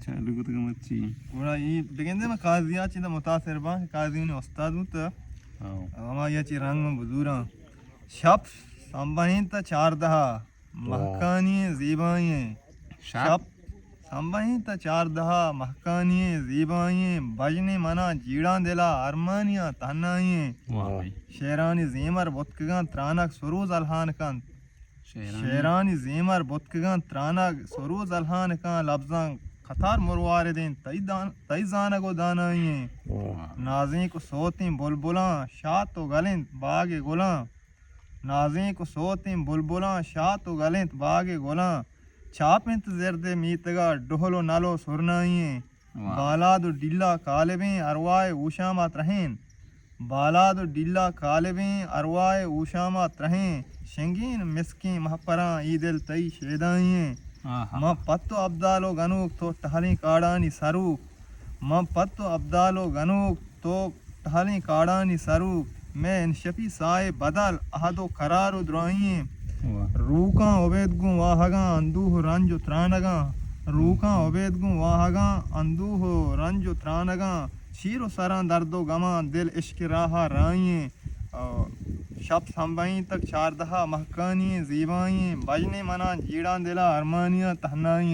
چالو کو تو مچی وڑا یہ بگندے میں قاضیہ چیزا متاثر با قاضی نے استاد ہوتا ہما یہ چی رنگ میں بزوراں شپ سنبھائیں تا 14 محکانی زیبائیں شپ سنبھائیں تا 14 محکانی زیبائیں بجنے منا جیڑاں دلا ارمانیاں تہنائیں شیرانی زیمر بتکگاں ترانک سروز الہان کن شیرانی زیمر بتکگاں ترانک سروز الہان کن لفظاں خطار مرواردین تئی زانگو دانائیں نازیں کو سوتیں بلبلاں شات و گلند باغ گلاں نازیں کو سوتیں بلبلاں شات و گلند باغ گلاں چھاپنت زرد میتگا ڈہلو نلو سرنائیں بالاد و ڈلا کالبیں اروائے اوشامات رہیں بالاد و ڈلا کالبیں اروائے اوشامات رہیں شنگین مسکیں مہپراں ایدل تئی شیدائیں ماں پتو عبدالو گنوک تو ٹہلیں کاڑانی سروک ماں پتو عبدالو گنوک تو ٹہلیں کاڑانی سروک میں ان شفی سائے بدل احد و قرار و درائیں روکاں عبید گوں واہگاں اندوہ رنج و ترانگاں روکاں عبید گوں واہگاں اندوہ رنج و ترانگاں شیر و سراں درد و گماں دل عشق راہا رائیں شب سنبھائیں تک 14 محکانی زیبائیں بجنے منا جیڑاں دلا ارمانیاں تہنائیں